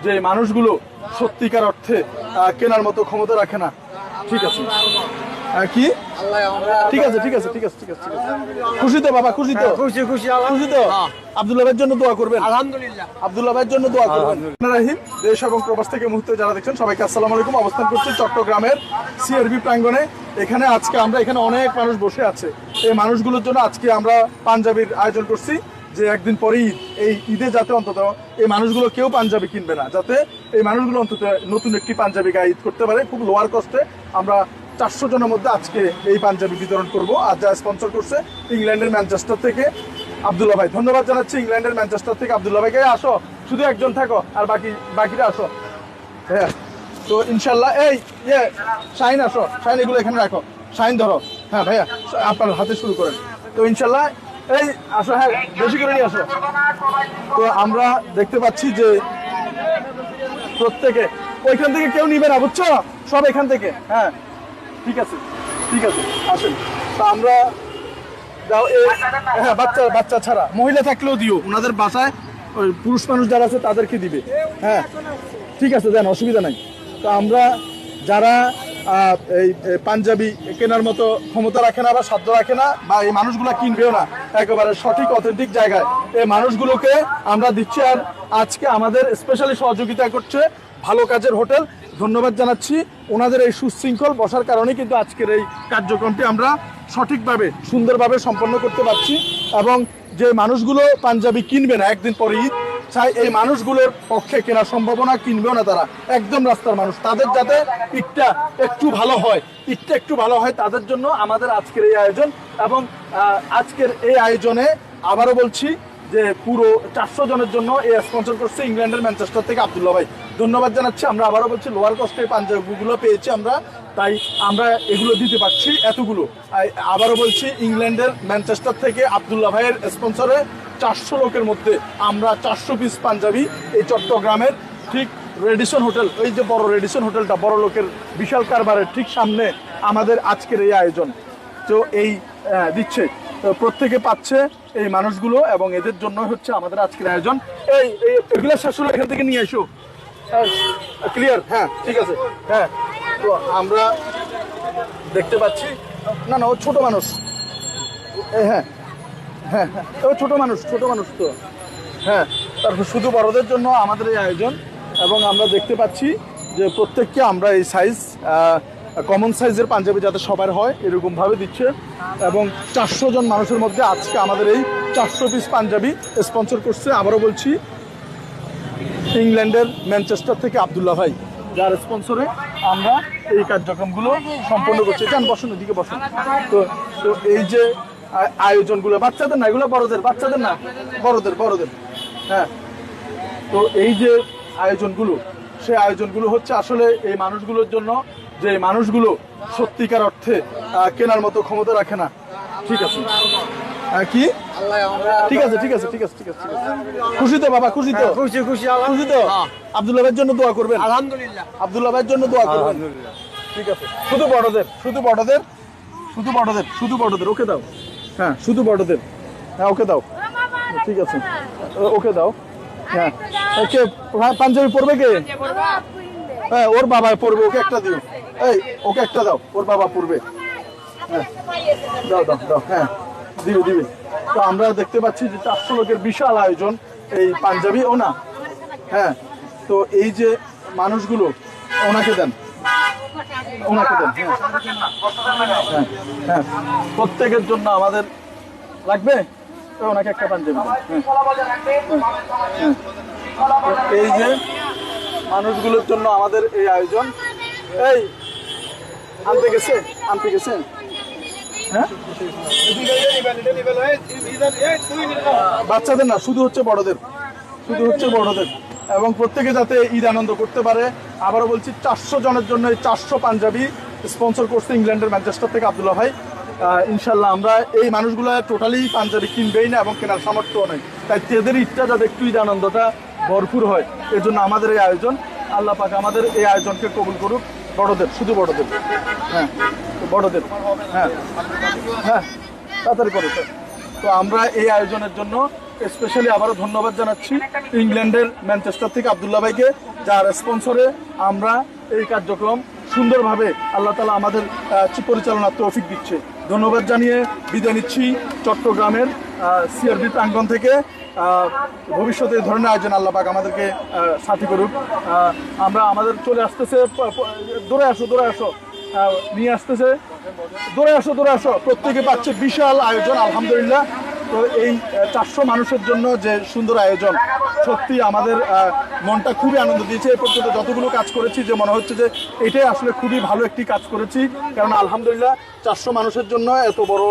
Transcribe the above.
যে মানুষগুলো সত্যিকার অর্থে কেনার মতো ক্ষমতা রাখে না। ঠিক আছে কি ঠিক আছে ঠিক আছে ঠিক আছে ঠিক আছে ঠিক আছে খুশি তো বাবা? খুশি তো? খুশি খুশি খুশি তো? আব্দুল্লাহ ভাইয়ের জন্য দোয়া করবেন। আলহামদুলিল্লাহ। আব্দুল্লাহ ভাইয়ের জন্য দোয়া করবেন। রাহিম, দেশ এবং প্রবাস থেকে মুহূর্তে যারা দেখছেন সবাইকে আসসালামু আলাইকুম। অবস্থান করছি চট্টগ্রামের সিআরবি প্রাঙ্গণে। এখানে আজকে আমরা এখানে অনেক মানুষ বসে আছে। এই মানুষগুলোর জন্য আজকে আমরা পাঞ্জাবির আয়োজন করছি, যে একদিন পরে ঈদ, এই ঈদে যাতে অন্তত এই মানুষগুলো কেউ পাঞ্জাবি কিনবে না, যাতে এই মানুষগুলো অন্তত নতুন একটি পাঞ্জাবি গায়ে ঈদ করতে পারে। খুব লোয়ার কস্টে আমরা 400 জনের মধ্যে আজকে এই পাঞ্জাবি বিতরণ করব। আর যা স্পন্সর করছে ইংল্যান্ডের ম্যানচেস্টার থেকে আব্দুল্লাহ ভাই, ধন্যবাদ জানাচ্ছি ইংল্যান্ডের ম্যানচেস্টার থেকে আব্দুল্লাহ ভাইকে। আসো, শুধু একজন থাকো আর বাকিরা আসো। হ্যাঁ, তো ইনশাল্লাহ এই শাইন আসো, শাইন এগুলো এখানে রাখো, শাইন ধরো। হ্যাঁ ভাইয়া, আপনার হাতে শুরু করেন। তো ইনশাল্লাহ এই আসো, হ্যাঁ বেশি করে নিয়ে আসো। তো আমরা দেখতে পাচ্ছি যে প্রত্যেকে ওইখান থেকে কেউ নিবে না, বুঝছো? সব এখান থেকে। হ্যাঁ ঠিক আছে ঠিক আছে, আসেন। তো আমরা হ্যাঁ বাচ্চা ছাড়া মহিলা থাকলেও দিও, ওনাদের বাসায় ওই পুরুষ মানুষ যারা আছে তাদেরকে দিবে। হ্যাঁ ঠিক আছে, দেন, অসুবিধা নাই। তো আমরা যারা এই পাঞ্জাবি কেনার মতো ক্ষমতা রাখে না বা সাধ্য রাখে না, বা এই মানুষগুলো কিনবেও না, একেবারে সঠিক অথেন্টিক জায়গায় এই মানুষগুলোকে আমরা দিচ্ছি। আর আজকে আমাদের স্পেশালি সহযোগিতা করছে ভালো কাজের হোটেল, ধন্যবাদ জানাচ্ছি। ওনাদের এই সুশৃঙ্খল বসার কারণে কিন্তু আজকের এই কার্যক্রমটি আমরা সঠিকভাবে সুন্দরভাবে সম্পন্ন করতে পারছি। এবং যে মানুষগুলো পাঞ্জাবি কিনবে না একদিন পরে ঈদ, চাই এই মানুষগুলোর পক্ষে কেনার সম্ভাবনা, কিনবেও না তারা, একদম রাস্তার মানুষ, তাদের যাতে ঈদটা একটু ভালো হয় তাদের জন্য আমাদের আজকের এই আয়োজন। এবং আজকের এই আয়োজনে আবারও বলছি যে পুরো 400 জনের জন্য এই স্পন্সর করছে ইংল্যান্ডের ম্যানচেস্টার থেকে আব্দুল্লাহ ভাই, ধন্যবাদ জানাচ্ছি। আমরা আবারও বলছি লোয়ার কস্টে পাঞ্জাবিগুলো পেয়েছি আমরা, তাই আমরা এগুলো দিতে পারছি এতগুলো। আবারও বলছি ইংল্যান্ডের ম্যানচেস্টার থেকে আব্দুল্লাহ ভাইয়ের স্পন্সরে 400 লোকের মধ্যে আমরা 400 পিস পাঞ্জাবি এই চট্টগ্রামের ঠিক রেডিসন হোটেল, ওই যে বড় রেডিসন হোটেলটা, বড় লোকের বিশাল কারবারের ঠিক সামনে আমাদের আজকের এই আয়োজন। তো এই দিচ্ছে, প্রত্যেকে পাচ্ছে এই মানুষগুলো, এবং এদের জন্য হচ্ছে আমাদের আজকের আয়োজন। এগুলো শাশুড়ি এখান থেকে নিয়ে এসো, ক্লিয়ার? হ্যাঁ ঠিক আছে। হ্যাঁ, তো আমরা দেখতে পাচ্ছি, না ও ছোট মানুষ, হ্যাঁ হ্যাঁ হ্যাঁ ও ছোট মানুষ তো। হ্যাঁ, তারপর শুধু বড়দের জন্য আমাদের এই আয়োজন। এবং আমরা দেখতে পাচ্ছি যে প্রত্যেককে আমরা এই সাইজ, কমন সাইজের পাঞ্জাবি যাতে সবার হয় এরকমভাবে দিচ্ছে। এবং 400 জন মানুষের মধ্যে আজকে আমাদের এই 400 পিস পাঞ্জাবি স্পন্সর করছে, আবারও বলছি ইংল্যান্ডের ম্যানচেস্টার থেকে আব্দুল্লাহ ভাই, যার স্পন্সরে আমরা এই কার্যক্রমগুলো সম্পন্ন করছি। যান বসুন, এদিকে বসুন। তো এই যে আয়োজনগুলো, বাচ্চাদের না, এগুলো বড়দের, বাচ্চাদের না, বড়দের। হ্যাঁ, তো এই যে আয়োজনগুলো, সেই আয়োজনগুলো হচ্ছে আসলে এই মানুষগুলোর জন্য, যে মানুষগুলো সত্যিকার অর্থে কেনার মতো ক্ষমতা রাখে না। ঠিক আছে কি ঠিক আছে ঠিক আছে ঠিক আছে ঠিক আছে ঠিক আছে খুশি তো বাবা? খুশি তো? খুশি খুশি খুশি তো? আব্দুল্লাহ ভাইয়ের জন্য দোয়া করবেন। আলহামদুলিল্লাহ। আব্দুল্লাহ ভাইয়ের জন্য দোয়া করবেন। ঠিক আছে, শুধু বড়দের ওকে দাও। হ্যাঁ শুধু বড়দের, হ্যাঁ ওকে দাও। ঠিক আছে, ওকে দাও। হ্যাঁ, কে পাঞ্জাবি পরবে? কে? হ্যাঁ ওর বাবা পরবে, ওকে একটা দিও। এই ওকে একটা দাও, ওর বাবা পরবে। হ্যাঁ দাও। হ্যাঁ দিবে। তো আমরা দেখতে পাচ্ছি যে 400 লোকের বিশাল আয়োজন এই পাঞ্জাবি। ও না, হ্যাঁ, তো এই যে মানুষগুলো, ওনাকে দেন। হ্যাঁ প্রত্যেকের জন্য আমাদের লাগবে, ওনাকে একটা পাঞ্জাবি দেন। এই যে মানুষগুলোর জন্য আমাদের এই আয়োজন। এই আনতে গেছে হ্যাঁ, বাচ্চাদের না, শুধু হচ্ছে বড়দের। এবং প্রত্যেকে যাতে ঈদ আনন্দ করতে পারে। আবারও বলছি 400 জনের জন্য এই 400 পাঞ্জাবি স্পন্সর করছে ইংল্যান্ডের ম্যানচেস্টার থেকে আব্দুল্লাহ ভাই। ইনশাল্লাহ আমরা এই মানুষগুলো টোটালি পাঞ্জাবি কিনবেই না এবং কেনার সামর্থ্য নেই, তাই তাদের ঈদটা যাতে একটু ঈদ আনন্দটা ভরপুর হয়, এর জন্য আমাদের এই আয়োজন। আল্লাহ পাক আমাদের এই আয়োজনকে কবুল করুক। শুধু বড়দের। হ্যাঁ বড়দের, হ্যাঁ তাড়াতাড়ি করো। তো আমরা এই আয়োজনের জন্য স্পেশালি আবারও ধন্যবাদ জানাচ্ছি ইংল্যান্ডের ম্যানচেস্টার থেকে আব্দুল্লাহ ভাইকে, যার স্পন্সরে আমরা এই কার্যক্রম সুন্দরভাবে আল্লাহ তাআলা আমাদের পরিচালনার তৌফিক দিচ্ছে। ধন্যবাদ জানিয়ে বিদায় নিচ্ছি চট্টগ্রামের সিআরবি প্রাঙ্গণ থেকে। ভবিষ্যতে এই ধরনের আয়োজন আল্লাহ পাক আমাদেরকে সাথী করুক। আমরা আমাদের চলে আসতেছে, দৌড়ে আসো নিয়ে আসতেছে, দৌড়ে আসো, প্রত্যেকে পাচ্ছে বিশাল আয়োজন আলহামদুলিল্লাহ। তো এই 400 মানুষের জন্য যে সুন্দর আয়োজন, সত্যি আমাদের মনটা খুবই আনন্দ দিয়েছে। এ পর্যন্ত যতগুলো কাজ করেছি যে মনে হচ্ছে যে এটাই আসলে খুবই ভালো একটি কাজ করেছি, কারণ আলহামদুলিল্লাহ 400 মানুষের জন্য এত বড়